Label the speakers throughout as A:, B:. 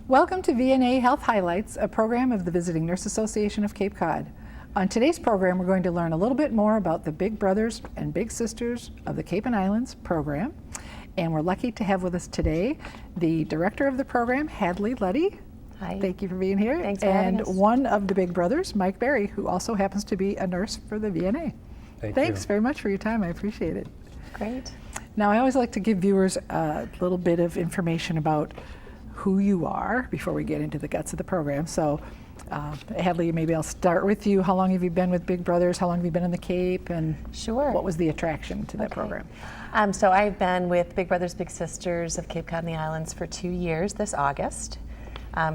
A: Welcome to VNA Health Highlights, a program of the Visiting Nurse Association of Cape Cod. On today's program, we're going to learn a little bit more about the Big Brothers and Big Sisters of the Cape and Islands program. And we're lucky to have with us today the director of the program, Hadley Luddy.
B: Hi.
A: Thank you for being here.
B: Thanks for having us.
A: And one of the Big Brothers, Mike Berry, who also happens to be a nurse for the VNA. Thanks very much for your time. I appreciate it.
B: Great.
A: Now, I always like to give viewers a little bit of information about who you are before we get into the guts of the program. So, Hadley, maybe I'll start with you. How long have you been with Big Brothers? How long have you been in the Cape? And
B: Sure.
A: What was the attraction to that program?
B: So I've been with Big Brothers Big Sisters of Cape Cod and the Islands for 2 years this August.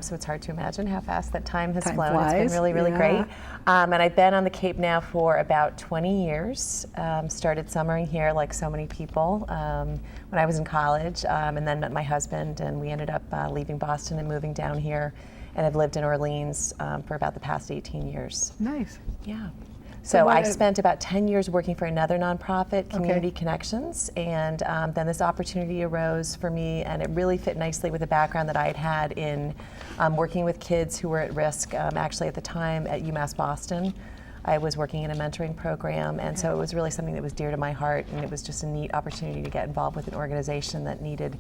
B: So it's hard to imagine how fast that time has flown.
A: Flies.
B: It's been really great. And I've been on the Cape now for about 20 years. Started summering here like so many people when I was in college, and then met my husband, and we ended up leaving Boston and moving down here, and I've lived in Orleans for about the past 18 years.
A: Nice.
B: Yeah. So I spent about 10 years working for another nonprofit, Community Connections, and then this opportunity arose for me, and it really fit nicely with the background that I had had in working with kids who were at risk. Actually, at the time at UMass Boston, I was working in a mentoring program, and so it was really something that was dear to my heart, and it was just a neat opportunity to get involved with an organization that needed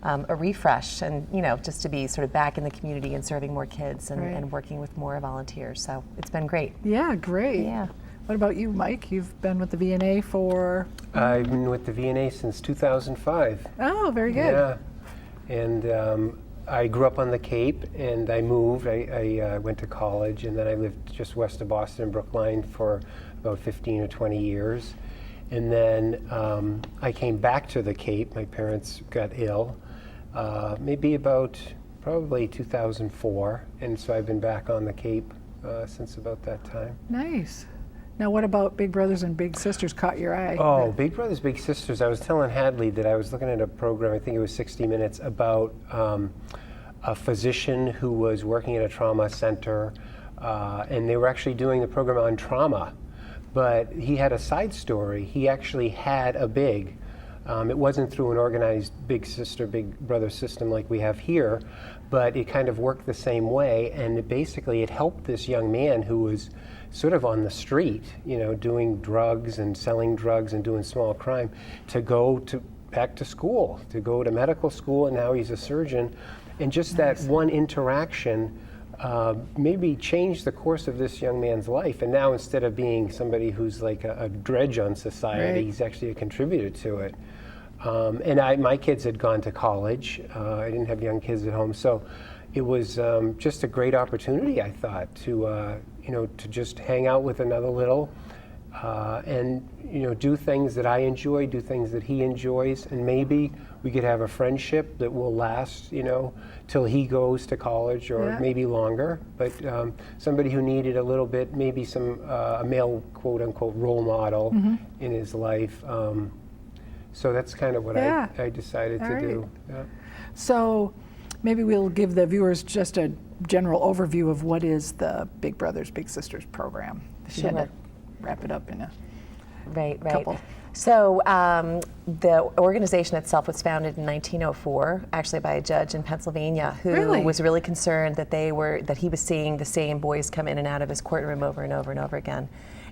B: a refresh, and just to be sort of back in the community and serving more kids and working with more volunteers. So it's been great.
A: Yeah, great.
B: Yeah.
A: What about you, Mike? You've been with the VNA for?
C: I've been with the VNA since 2005.
A: Oh, very good.
C: Yeah, and I grew up on the Cape, and I moved. I went to college, and then I lived just west of Boston, Brookline, for about 15 or 20 years. And then I came back to the Cape. My parents got ill, probably 2004, and so I've been back on the Cape since about that time.
A: Nice. Now, what about Big Brothers and Big Sisters caught your eye?
C: Oh, Big Brothers Big Sisters. I was telling Hadley that I was looking at a program, I think it was 60 Minutes, about a physician who was working at a trauma center, and they were actually doing the program on trauma. But he had a side story. He actually had a big. It wasn't through an organized Big Sister, Big Brother system like we have here, but it kind of worked the same way, and it helped this young man who was sort of on the street, doing drugs and selling drugs and doing small crime, to go back to school, to go to medical school, and now he's a surgeon. And just that one interaction maybe changed the course of this young man's life. And now, instead of being somebody who's like a dredge on society, he's actually a contributor to it. And my kids had gone to college. I didn't have young kids at home, so it was just a great opportunity, I thought, to just hang out with another little, and do things that I enjoy, do things that he enjoys, and maybe we could have a friendship that will last, till he goes to college, or maybe longer. But somebody who needed a little bit, maybe a male quote unquote role model in his life. So that's kind of what I decided to do. Yeah.
A: So maybe we'll give the viewers just a general overview of what is the Big Brothers Big Sisters program. If you had to wrap it up in a couple.
B: So the organization itself was founded in 1904, actually by a judge in Pennsylvania who was really concerned that he was seeing the same boys come in and out of his courtroom over and over and over again,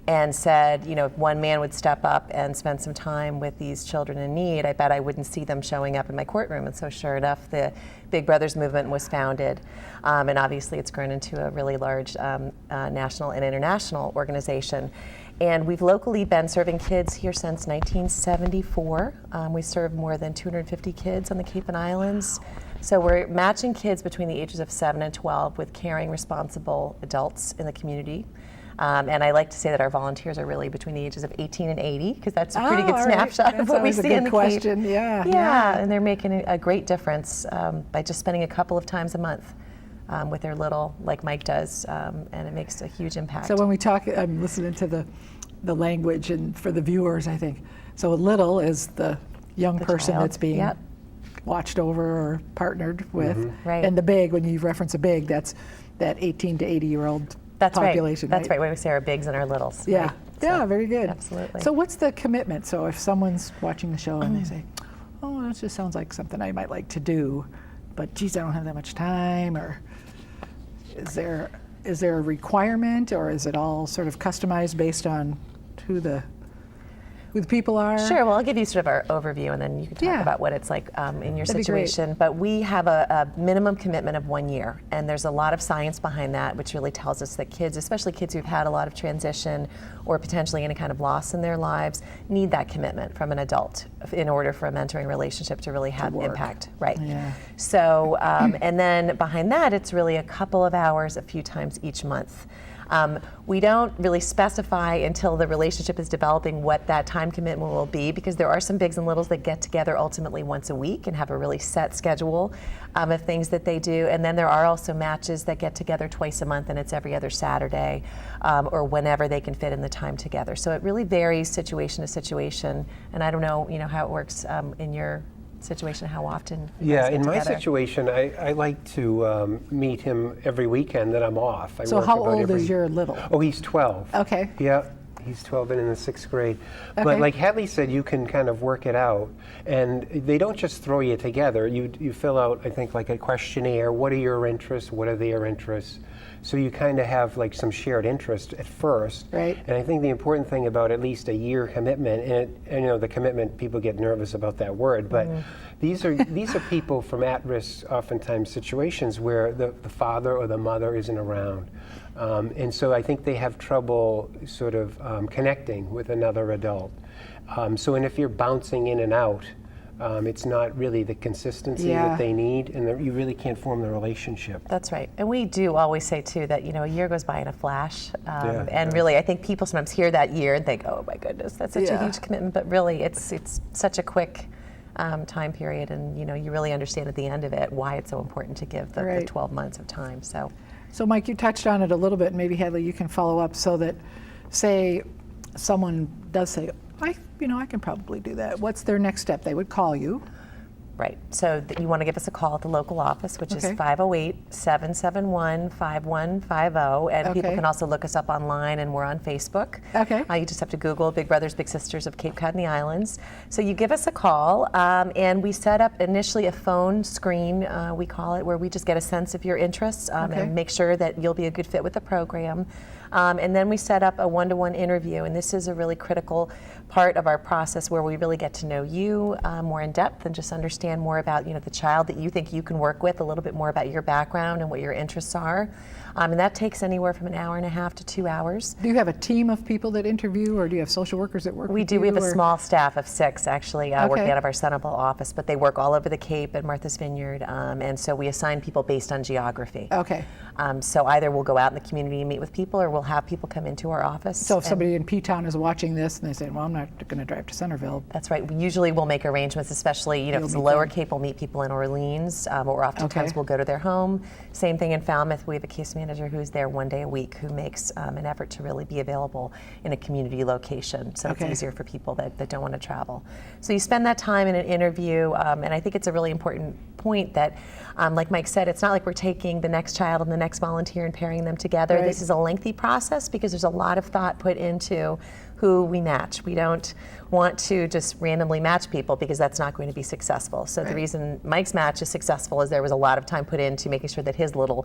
B: and said, if one man would step up and spend some time with these children in need, I bet I wouldn't see them showing up in my courtroom. And so sure enough, the Big Brothers movement was founded. And obviously it's grown into a really large national and international organization. And we've locally been serving kids here since 1974. We serve more than 250 kids on the Cape and Islands. So we're matching kids between the ages of 7 and 12 with caring, responsible adults in the community. And I like to say that our volunteers are really between the ages of 18 and 80, because that's a pretty good snapshot of what we see in the Cape. Yeah, and they're making a great difference by just spending a couple of times a month with their little, like Mike does, and it makes a huge impact.
A: So when we talk, I'm listening to the language, and for the viewers, I think, so a little is the young person that's being watched over or partnered with, and the big, when you reference a big, that's that 18 to 80-year-old population.
B: That's right. We say our bigs and our littles.
A: Yeah.
B: Right?
A: Yeah,
B: So,
A: very good.
B: absolutely.
A: So what's the commitment? So if someone's watching the show and they say, oh, that just sounds like something I might like to do, but geez, I don't have that much time, or is there a requirement, or is it all sort of customized based on who the people are?
B: Sure. Well, I'll give you sort of our overview, and then you can talk about what it's like in your
A: That'd be great.
B: situation. But we have a minimum commitment of 1 year, and there's a lot of science behind that, which really tells us that kids, especially kids who've had a lot of transition or potentially any kind of loss in their lives, need that commitment from an adult in order for a mentoring relationship to really have impact. Right.
A: Yeah.
B: So, and then behind that, it's really a couple of hours a few times each month. We don't really specify until the relationship is developing what that time commitment will be, because there are some bigs and littles that get together ultimately once a week and have a really set schedule of things that they do. And then there are also matches that get together twice a month, and it's every other Saturday or whenever they can fit in the time together. So it really varies situation to situation. And I don't know, how it works in your situation, how often you guys get
C: in my
B: together.
C: situation, I like to meet him every weekend that I'm off.
A: So how old is your little?
C: Oh, he's 12.
A: Okay.
C: Yeah, he's 12 and in the 6th grade.
A: Okay.
C: But like Hadley said, you can kind of work it out. And they don't just throw you together. You fill out, I think, like a questionnaire. What are your interests? What are their interests? So you kind of have like some shared interest at first.
A: Right.
C: And I think the important thing about at least a year commitment, and the commitment, people get nervous about that word, but these are people from at-risk, oftentimes, situations where the father or the mother isn't around. And so I think they have trouble sort of connecting with another adult. And if you're bouncing in and out, it's not really the consistency that they need, and you really can't form the relationship.
B: That's right. And we do always say, too, that, a year goes by in a flash. And
C: Yeah.
B: really, I think people sometimes hear that year and think, oh, my goodness, that's such a huge commitment. But really, it's such a quick time period. And, you really understand at the end of it why it's so important to give the 12 months of time. So
A: Mike, you touched on it a little bit, and maybe Hadley, you can follow up, so that, say, someone does say, I can probably do that. What's their next step? They would call you.
B: Right. So you want to give us a call at the local office, which is 508-771-5150. And people can also look us up online, and we're on Facebook.
A: Okay.
B: You just have to Google Big Brothers Big Sisters of Cape Cod and the Islands. So you give us a call, and we set up initially a phone screen, we call it, where we just get a sense of your interests and make sure that you'll be a good fit with the program. And then we set up a one-to-one interview, and this is a really critical part of our process where we really get to know you more in depth and just understand more about the child that you think you can work with, a little bit more about your background and what your interests are. And that takes anywhere from an hour and a half to 2 hours.
A: Do you have a team of people that interview, or do you have social workers that work with you?
B: We do. We have a small staff of 6 actually working out of our Centerville office, but they work all over the Cape and Martha's Vineyard, and so we assign people based on geography.
A: Okay.
B: So either we'll go out in the community and meet with people, or we'll have people come into our office.
A: So if somebody in P-Town is watching this and they say, well, I'm not going to drive to Centerville.
B: That's right. Usually we'll make arrangements, especially if it's the lower Cape, we'll meet people in Orleans, or oftentimes we'll go to their home. Same thing in Falmouth. We have a case manager who's there 1 day a week who makes an effort to really be available in a community location, so it's easier for people that don't want to travel. So you spend that time in an interview, and I think it's a really important point that, like Mike said, it's not like we're taking the next child and the next volunteer and pairing them together.
A: Right.
B: This is a lengthy process because there's a lot of thought put into who we match. We don't want to just randomly match people because that's not going to be successful. So the reason Mike's match is successful is there was a lot of time put into making sure that his little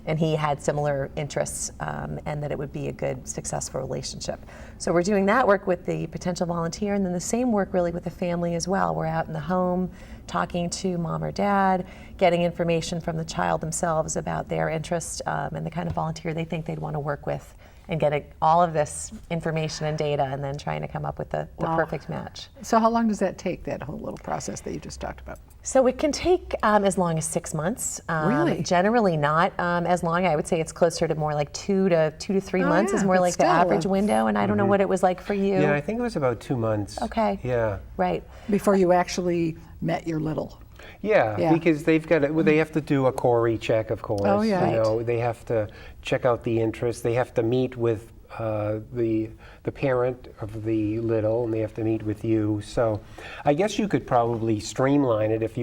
B: and he had similar interests, and that it would be a good, successful relationship. So we're doing that work with the potential volunteer, and then the same work really with the family as well. We're out in the home talking to mom or dad, getting information from the child themselves about their interests and the kind of volunteer they think they'd want to work with, and getting all of this information and data, and then trying to come up with the perfect match.
A: So how long does that take, that whole little process that you just talked about?
B: So it can take as long as 6 months.
A: Really?
B: Generally not as long. I would say it's closer to more like 2 to 3 months is more
A: but
B: like the
A: still,
B: average window. And I don't know what it was like for you.
C: Yeah, I think it was about 2 months.
B: Okay.
C: Yeah.
B: Right.
A: Before you actually met your little.
C: Yeah, because they've got they have to do a Corey check, of course.
A: Oh, yeah.
C: They have to check out the interest. They have to meet with the the parent of the little, and they have to meet with you. So I guess you could probably streamline it if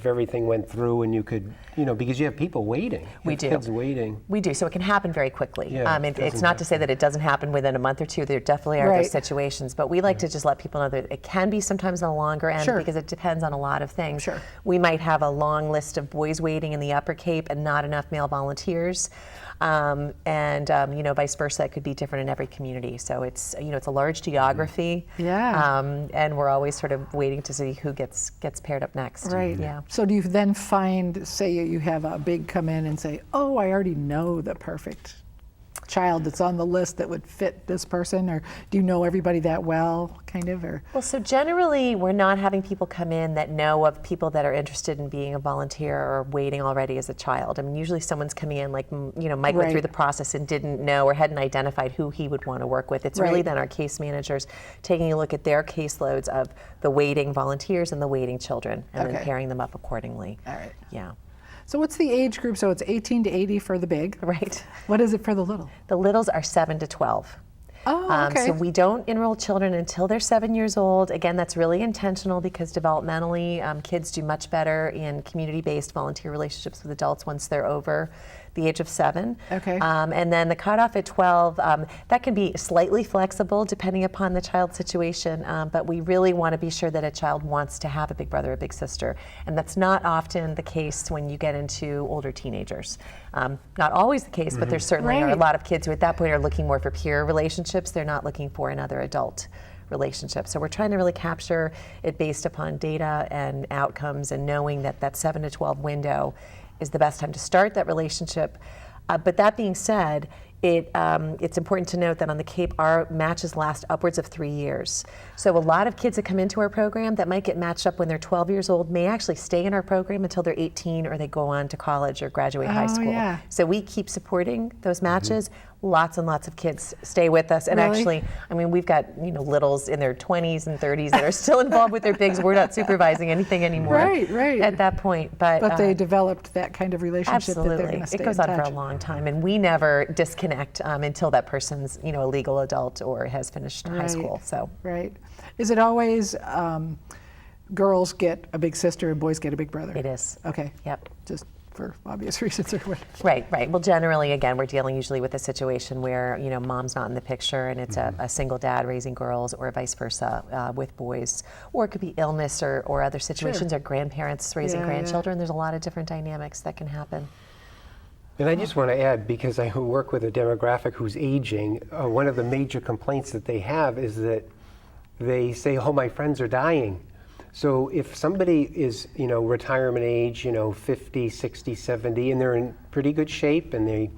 C: everything went through and you could, because you have people waiting.
B: We do.
C: Kids waiting.
B: We do, so it can happen very quickly.
C: Yeah,
B: It's not to say that it doesn't happen within a month or two. There definitely are
A: Right.
B: those situations, but we like to just let people know that it can be sometimes on the longer end
A: Sure.
B: because it depends on a lot of things.
A: Sure.
B: We might have a long list of boys waiting in the Upper Cape and not enough male volunteers. Vice versa, it could be different in every community. So it's a large geography.
A: Yeah.
B: And we're always sort of waiting to see who gets paired up next.
A: Right.
B: Yeah.
A: So do you then find, say you have a big come in and say, oh, I already know the perfect child that's on the list that would fit this person, or do you know everybody that well, kind of, or?
B: Well, so generally, we're not having people come in that know of people that are interested in being a volunteer or waiting already as a child. I mean, usually someone's coming in, like, Mike went through the process and didn't know or hadn't identified who he would want to work with. It's really then our case managers taking a look at their caseloads of the waiting volunteers and the waiting children, and then pairing them up accordingly.
A: All right.
B: Yeah.
A: So what's the age group? So it's 18 to 80 for the big.
B: Right.
A: What is it for the little?
B: The littles are 7 to 12.
A: Oh, okay.
B: So we don't enroll children until they're 7 years old. Again, that's really intentional because developmentally, kids do much better in community-based volunteer relationships with adults once they're over the age of 7.
A: Okay.
B: And then the cutoff at 12, that can be slightly flexible depending upon the child's situation, but we really want to be sure that a child wants to have a big brother or big sister. And that's not often the case when you get into older teenagers. Not always the case, but there certainly are a lot of kids who at that point are looking more for peer relationships. They're not looking for another adult relationship. So we're trying to really capture it based upon data and outcomes and knowing that that 7 to 12 window is the best time to start that relationship. But that being said, it's important to note that on the Cape, our matches last upwards of 3 years. So a lot of kids that come into our program that might get matched up when they're 12 years old may actually stay in our program until they're 18 or they go on to college or graduate high school.
A: Yeah.
B: So we keep supporting those matches. Lots and lots of kids stay with us. And
A: Really?
B: actually, I mean, we've got littles in their 20s and 30s that are still involved with their bigs. We're not supervising anything anymore
A: Right.
B: at that point.
A: But they developed that kind of relationship that they're
B: absolutely.
A: going to stay
B: It goes
A: in
B: on for
A: touch.
B: a long time, and we never disconnect until that person's a legal adult or has finished high school. So
A: Right. Is it always girls get a big sister and boys get a big brother?
B: it is.
A: Okay.
B: Yep.
A: Just for obvious reasons or what?
B: Right. Well, generally, again, we're dealing usually with a situation where mom's not in the picture, and it's a single dad raising girls, or vice versa with boys, or it could be illness or other situations, or grandparents raising grandchildren. There's a lot of different dynamics that can happen.
C: And I just want to add, because I work with a demographic who's aging, one of the major complaints that they have is that they say, oh, my friends are dying. So if somebody is, retirement age, 50, 60, 70, and they're in pretty good shape and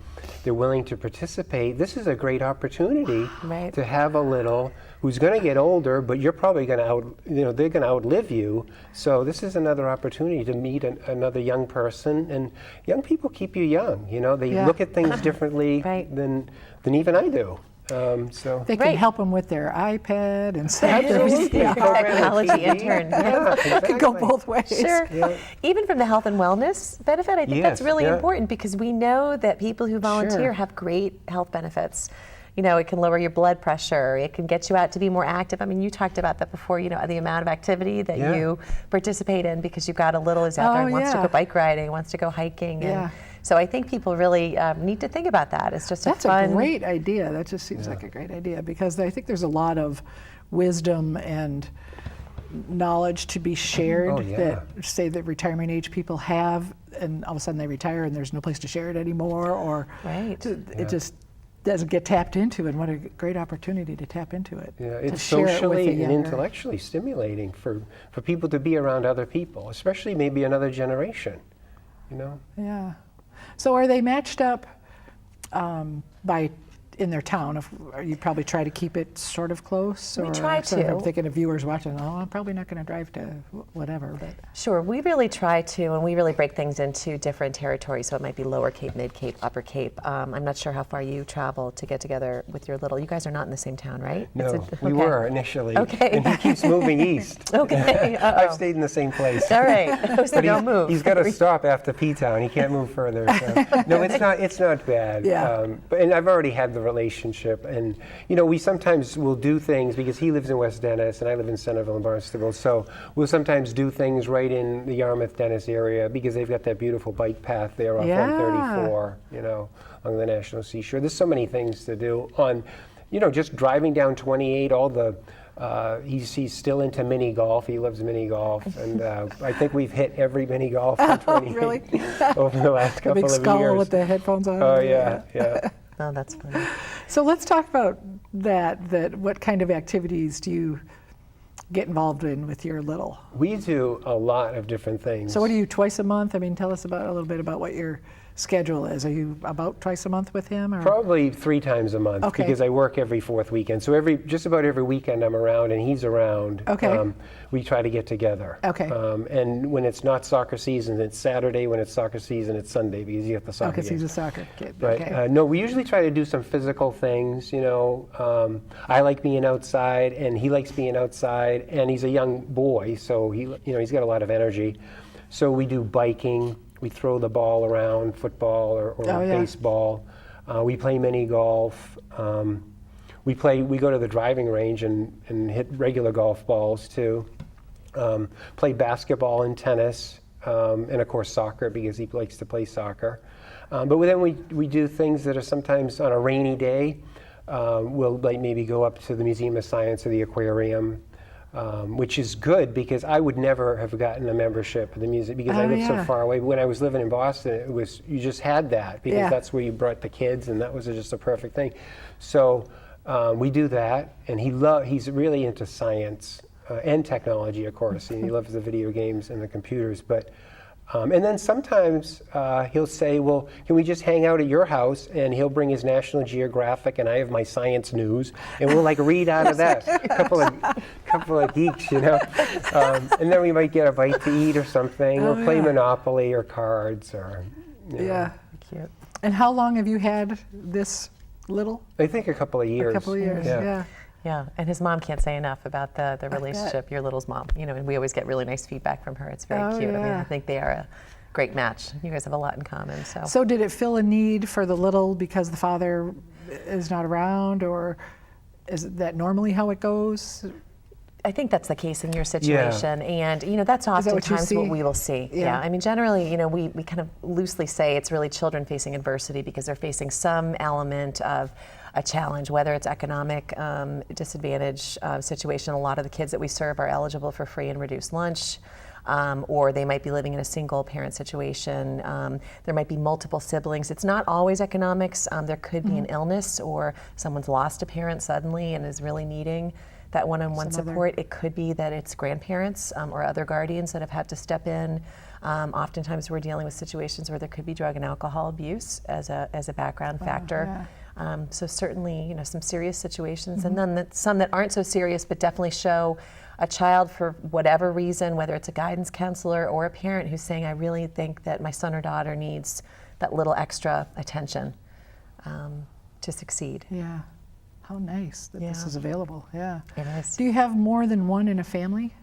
C: they're willing to participate, this is a great opportunity
B: Right.
C: to have a little who's going to get older, but you're probably going to they're going to outlive you. So this is another opportunity to meet another young person, and young people keep you young. They look at things differently
B: Right.
C: than even I do. So
A: They can help them with their iPad and stuff.
C: Absolutely.
A: Yeah.
B: Technology
C: TV.
B: intern.
C: Yeah,
A: It could go
C: exactly.
A: both ways.
B: Sure.
C: Yeah.
B: Even from the health and wellness benefit, I think that's
C: Yes,
B: really
C: yeah.
B: important because we know that people who volunteer
A: Sure.
B: have great health benefits. It can lower your blood pressure. It can get you out to be more active. I mean, you talked about that before, the amount of activity that
C: Yeah.
B: you participate in because you've got a little who's out there and wants to
A: yeah.
B: go bike riding, wants to go hiking.
A: Yeah.
B: And so I think people really need to think about that. It's just
A: That's
B: a fun.
A: a great idea. That just seems like a great idea because I think there's a lot of wisdom and knowledge to be shared
C: Oh, yeah.
A: that, say, the retirement age people have, and all of a sudden they retire and there's no place to share it anymore, or
B: Right.
A: it just doesn't get tapped into. And what a great opportunity to tap into it.
C: Yeah,
A: to
C: it's
A: share it with
C: socially
A: the
C: and
A: younger.
C: intellectually stimulating for people to be around other people, especially maybe another generation.
A: Yeah. So are they matched up by in their town? You probably try to keep it sort of close?
B: We
A: or
B: try
A: sort of,
B: to.
A: I'm thinking of viewers watching, I'm probably not going to drive to whatever. But
B: Sure, we really try to, and we really break things into different territories. So it might be Lower Cape, Mid Cape, Upper Cape. I'm not sure how far you travel to get together with your little. You guys are not in the same town, right?
C: No, we were initially.
B: Okay.
C: And he keeps moving east.
B: Okay.
C: I've stayed in the same place.
B: All right. So
C: But
B: don't move.
C: he's got to stop after P-Town. He can't move further. So. No, it's not bad.
A: Yeah.
C: And I've already had the relationship. And, we sometimes will do things, because he lives in West Dennis and I live in Centerville and Barnstable, so we'll sometimes do things right in the Yarmouth, Dennis area, because they've got that beautiful bike path there off 134, along the National Seashore. There's so many things to do on, just driving down 28, all the, he's still into mini golf. He loves mini golf, and I think we've hit every mini golf on 28
A: Really?
C: over the last couple
A: big
C: of
A: skull
C: years.
A: with the headphones on.
C: Oh yeah.
B: Oh, that's funny.
A: So let's talk about that. What kind of activities do you get involved in with your little?
C: We do a lot of different things.
A: So what do you, twice a month? I mean, tell us a little bit about what your schedule is. Are you about twice a month with him? Or?
C: Probably 3 times a month,
A: Okay.
C: because I work every 4th weekend. So just about every weekend I'm around and he's around.
A: Okay.
C: We try to get together.
A: Okay.
C: And when it's not soccer season, it's Saturday. When it's soccer season, it's Sunday, because you have the soccer
A: Because
C: game.
A: he's a soccer kid.
C: But
A: Okay.
C: no, we usually try to do some physical things. I like being outside, and he likes being outside, and he's a young boy, so he's got a lot of energy. So we do biking. We throw the ball around, football or baseball. We play mini golf. We go to the driving range and hit regular golf balls too. Play basketball and tennis, and of course soccer, because he likes to play soccer. But then we do things that are sometimes on a rainy day. We'll maybe go up to the Museum of Science or the aquarium. Which is good, because I would never have gotten a membership of the museum, because I live so far away. When I was living in Boston, you just had that, because that's where you brought the kids, and that was just a perfect thing. So we do that, and he's really into science and technology, of course, and he loves the video games and the computers. But and then sometimes he'll say, well, can we just hang out at your house? And he'll bring his National Geographic, and I have my science news, and we'll read out of that. A couple of geeks, And then we might get a bite to eat or something, or play Monopoly or cards, or
A: Yeah.
B: Cute.
A: And how long have you had this little?
C: I think a couple of years.
A: A couple of years, yeah.
B: Yeah, and his mom can't say enough about the relationship, your little's mom. And we always get really nice feedback from her. It's very cute. I mean, I think they are a great match. You guys have a lot in common.
A: So did it fill a need for the little because the father is not around, or is that normally how it goes?
B: I think that's the case in your situation, and that's oftentimes what we will see. Yeah, I mean, generally, we kind of loosely say it's really children facing adversity because they're facing some element of a challenge, whether it's economic disadvantage situation. A lot of the kids that we serve are eligible for free and reduced lunch. Or they might be living in a single parent situation. There might be multiple siblings. It's not always economics. There could be an illness, or someone's lost a parent suddenly and is really needing that one-on-one support. It could be that it's grandparents or other guardians that have had to step in. Oftentimes we're dealing with situations where there could be drug and alcohol abuse as a background factor. So certainly, some serious situations, and then some that aren't so serious but definitely show a child, for whatever reason, whether it's a guidance counselor or a parent who's saying, I really think that my son or daughter needs that little extra attention to succeed.
A: Yeah. How nice that this is available. Yeah.
B: It is.
A: Do you have more than one in a family?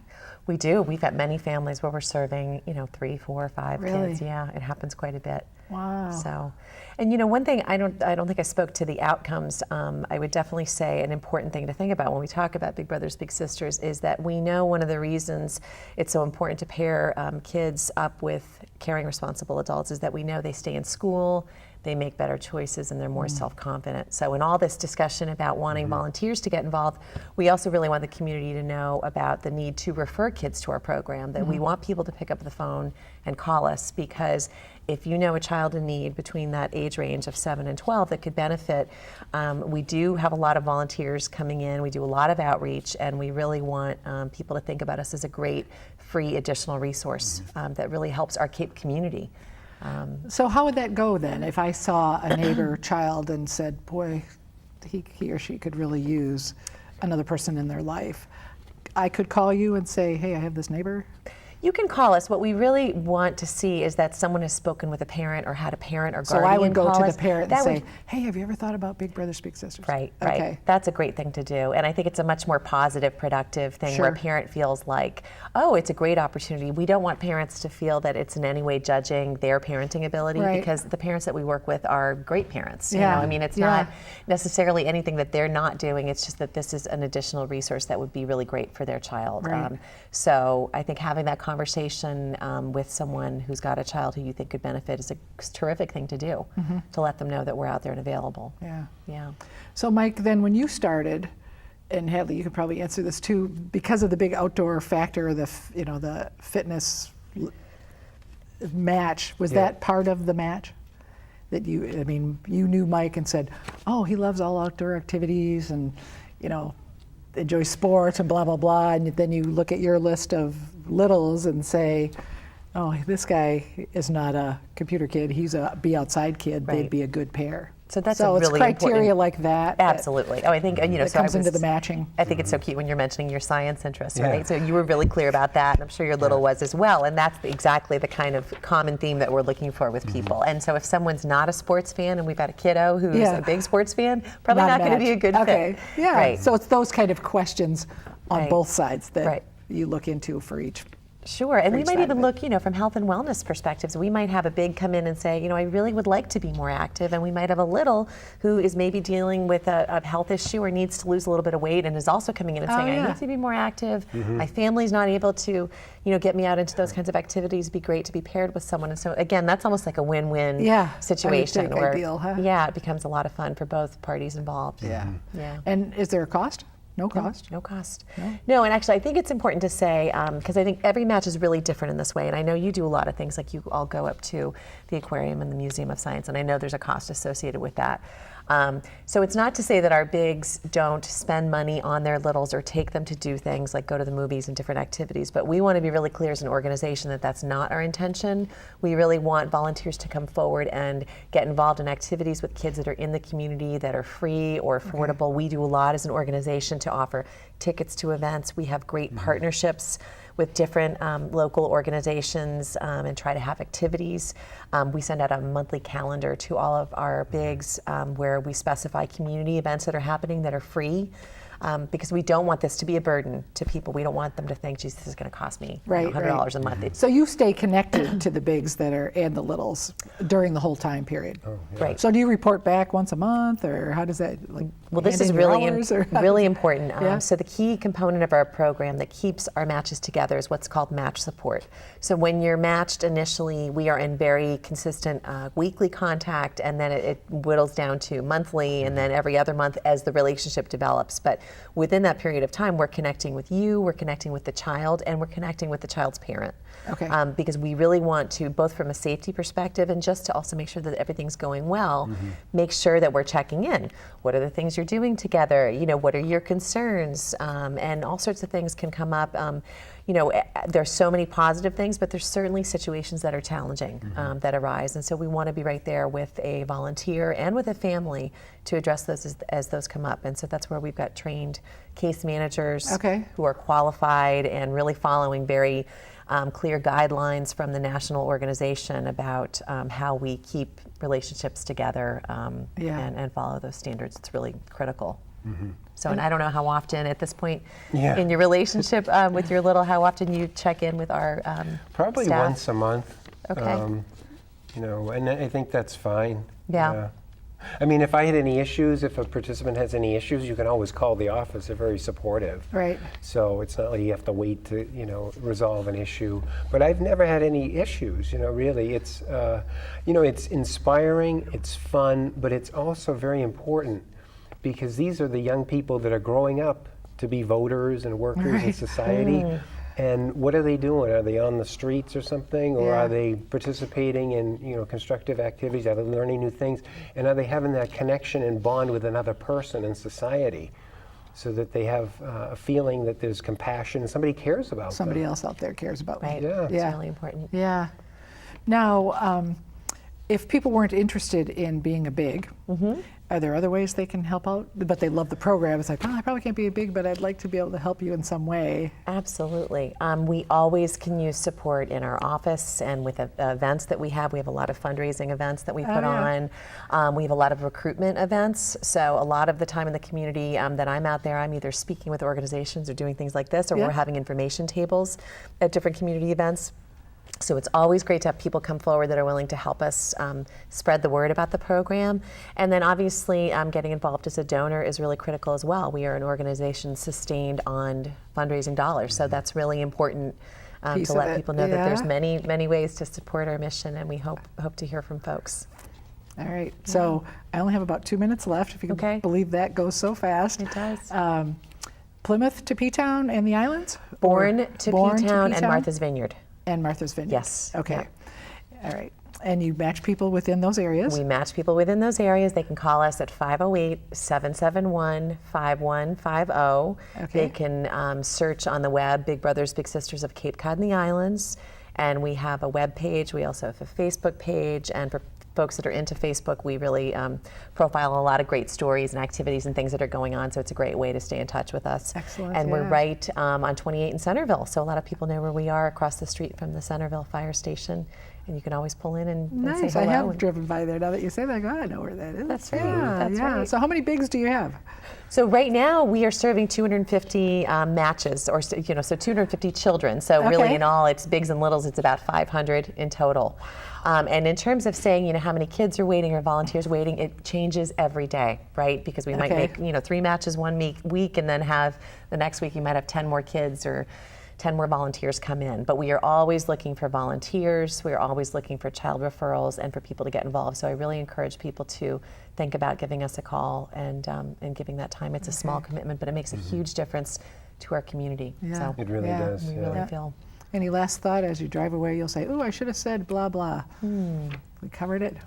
B: We do. We've got many families where we're serving, 3, 4, 5
A: Really?
B: kids. Yeah, it happens quite a bit.
A: Wow.
B: So, and one thing I don't think I spoke to the outcomes. I would definitely say an important thing to think about when we talk about Big Brothers Big Sisters is that we know one of the reasons it's so important to pair kids up with caring, responsible adults is that we know they stay in school, they make better choices, and they're more self-confident. So in all this discussion about wanting volunteers to get involved, we also really want the community to know about the need to refer kids to our program, that we want people to pick up the phone and call us, because if you know a child in need between that age range of 7 and 12 that could benefit, we do have a lot of volunteers coming in, we do a lot of outreach, and we really want people to think about us as a great free additional resource that really helps our Cape community.
A: So how would that go then if I saw a neighbor child and said, boy, he or she could really use another person in their life? I could call you and say, hey, I have this neighbor.
B: You can call us. What we really want to see is that someone has spoken with a parent or had a parent or
A: So
B: guardian
A: I would go
B: call
A: to
B: us.
A: the parent and
B: That
A: say,
B: would-
A: hey, have you ever thought about Big Brothers Big Sisters?
B: Right,
A: Okay.
B: right. That's a great thing to do. And I think it's a much more positive, productive thing where a
A: Sure.
B: parent feels like, oh, it's a great opportunity. We don't want parents to feel that it's in any way judging their parenting ability,
A: Right.
B: because the parents that we work with are great parents.
A: Yeah.
B: You know, I mean, it's not necessarily anything that they're not doing. It's just that this is an additional resource that would be really great for their child.
A: Right.
B: So I think having that conversation with someone who's got a child who you think could benefit is a terrific thing to do, to let them know that we're out there and available.
A: Yeah.
B: Yeah.
A: So Mike, then when you started, and Hadley, you could probably answer this too, because of the big outdoor factor, the fitness match, was that part of the match? That you knew Mike and said, oh, he loves all outdoor activities and, enjoys sports and blah, blah, blah. And then you look at your list of littles and say, oh, this guy is not a computer kid, he's a be outside kid,
B: Right.
A: they'd be a good pair.
B: So that's
A: so
B: a
A: it's
B: really
A: criteria
B: important-
A: like that.
B: Absolutely. Oh, I think,
A: That comes into the matching.
B: I think it's so cute when you're mentioning your science interests,
C: Yeah.
B: right? So you were really clear about that, and I'm sure your little was as well. And that's exactly the kind of common theme that we're looking for with people. And so if someone's not a sports fan and we've got a kiddo who's
A: Yeah.
B: a big sports fan, probably not going to be a good
A: okay.
B: fit.
A: Yeah.
B: Right.
A: So it's those kind of questions on
B: Right.
A: both sides that
B: Right.
A: you look into for each.
B: Sure, and we
A: each
B: might
A: side
B: even
A: of it.
B: look, from health and wellness perspectives. We might have a big come in and say, I really would like to be more active, and we might have a little who is maybe dealing with a health issue or needs to lose a little bit of weight and is also coming in and saying,
A: yeah.
B: I need to be more active. My family's not able to, get me out into those kinds of activities. It'd be great to be paired with someone. And so again, that's almost like a win-win situation
A: I would think
B: where,
A: ideal, huh?
B: yeah, it becomes a lot of fun for both parties involved.
A: Yeah.
B: Yeah.
A: And is there a cost? No cost?
B: No cost. No, and actually I think it's important to say, because I think every match is really different in this way, and I know you do a lot of things, like you all go up to the aquarium and the Museum of Science, and I know there's a cost associated with that. So it's not to say that our bigs don't spend money on their littles or take them to do things like go to the movies and different activities, but we want to be really clear as an organization that that's not our intention. We really want volunteers to come forward and get involved in activities with kids that are in the community that are free or affordable. We do a lot as an organization to offer tickets to events. We have great partnerships with different local organizations and try to have activities. We send out a monthly calendar to all of our bigs where we specify community events that are happening that are free. Because we don't want this to be a burden to people. We don't want them to think, geez, this is going to cost me $100 a month.
A: So you stay connected to the bigs and the littles during the whole time period.
B: Right.
A: So do you report back once a month, or how does that
B: Well, this
A: hand
B: is
A: in your
B: really,
A: hours, or how
B: really
A: does-
B: important.
A: Yeah.
B: So the key component of our program that keeps our matches together is what's called match support. So when you're matched initially, we are in very consistent weekly contact, and then it whittles down to monthly, and then every other month as the relationship develops. But within that period of time, we're connecting with you, we're connecting with the child, and we're connecting with the child's parent.
A: Okay.
B: Because we really want to, both from a safety perspective and just to also make sure that everything's going well, make sure that we're checking in. What are the things you're doing together? What are your concerns? And all sorts of things can come up. There's so many positive things, but there's certainly situations that are challenging that arise. And so we want to be right there with a volunteer and with a family to address those as those come up. And so that's where we've got trained case managers who are qualified and really following very clear guidelines from the national organization about how we keep relationships together and follow those standards. It's really critical. So, and I don't know how often at this point in your relationship with your little, how often you check in with our
C: Probably
B: staff?
C: once a month.
B: Okay.
C: And I think that's fine.
B: Yeah.
C: I mean, if I had any issues, if a participant has any issues, you can always call the office. They're very supportive.
A: Right.
C: So it's not like you have to wait to, resolve an issue. But I've never had any issues, really. It's, it's inspiring, it's fun, but it's also very important because these are the young people that are growing up to be voters and workers in society. And what are they doing? Are they on the streets or something? Or are they participating in constructive activities? Are they learning new things? And are they having that connection and bond with another person in society so that they have a feeling that there's compassion and somebody cares about
A: Somebody
C: them?
A: else out there cares about me.
B: Right.
C: Yeah.
B: It's really important.
A: Yeah. Now, if people weren't interested in being a big, are there other ways they can help out? But they love the program. It's like, oh, I probably can't be a big, but I'd like to be able to help you in some way.
B: Absolutely. We always can use support in our office and with events that we have. We have a lot of fundraising events that we put on. We have a lot of recruitment events. So a lot of the time in the community that I'm out there, I'm either speaking with organizations or doing things like this, or we're having information tables at different community events. So it's always great to have people come forward that are willing to help us spread the word about the program. And then obviously getting involved as a donor is really critical as well. We are an organization sustained on fundraising dollars, so that's really important to let people know that there's many, many ways to support our mission, and we hope to hear from folks.
A: All right, so I only have about 2 minutes left, if you can believe that goes so fast.
B: It does.
A: Plymouth to P-Town and the islands?
B: Born to P-Town and Martha's Vineyard.
A: And Martha's Vineyard.
B: Yes.
A: Okay. All right. And you match people within those areas?
B: We match people within those areas. They can call us at 508-771-5150.
A: Okay.
B: They can search on the web, Big Brothers Big Sisters of Cape Cod and the Islands. And we have a web page. We also have a Facebook page. And for folks that are into Facebook, we really profile a lot of great stories and activities and things that are going on, so it's a great way to stay in touch with us.
A: Excellent.
B: And we're right on 28 in Centerville, so a lot of people know where we are, across the street from the Centerville Fire Station, and you can always pull in and say hello.
A: I have driven by there. Now that you say that, I go, I know where that is.
B: That's right. That's right.
A: So how many bigs do you have?
B: So right now we are serving 250 matches, or so 250 children. So really, in all, it's bigs and littles. It's about 500 in total. And in terms of saying, how many kids are waiting or volunteers waiting, it changes every day, right? Because we might make 3 matches one week, and then have the next week you might have 10 more kids or 10 more volunteers come in. But we are always looking for volunteers. We are always looking for child referrals and for people to get involved. So I really encourage people to think about giving us a call and giving that time. It's a small commitment, but it makes a huge difference to our community.
A: Yeah.
B: So
C: It really does.
B: we really feel.
A: Any last thought as you drive away? You'll say, "Ooh, I should have said blah blah." We covered it.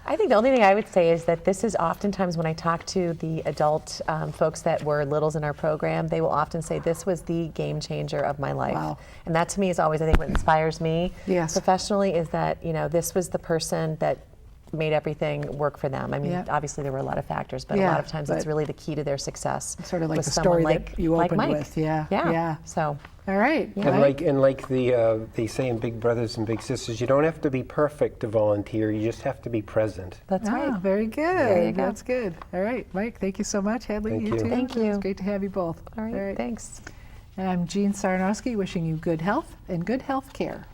B: I think the only thing I would say is that this is oftentimes when I talk to the adult folks that were littles in our program, they will often say this was the game changer of my life.
A: Wow.
B: And that to me is always, I think, what inspires me professionally is that, this was the person that made everything work for them. I mean, obviously there were a lot of factors, but a lot of times it's really the key to their success.
A: Sort of like
B: with
A: the
B: someone
A: story
B: like,
A: that you
B: like
A: opened
B: Mike.
A: with. Yeah.
B: So.
A: All right.
C: And like they say in Big Brothers and Big Sisters, you don't have to be perfect to volunteer. You just have to be present.
B: That's right.
A: Very good.
B: There you go.
A: That's good. All right, Mike. Thank you so much. Hadley,
C: Thank you.
A: too.
B: Thank you.
A: It's great to have you both.
B: All right. Thanks.
A: And I'm Jeanne Sarnosky, wishing you good health and good health care.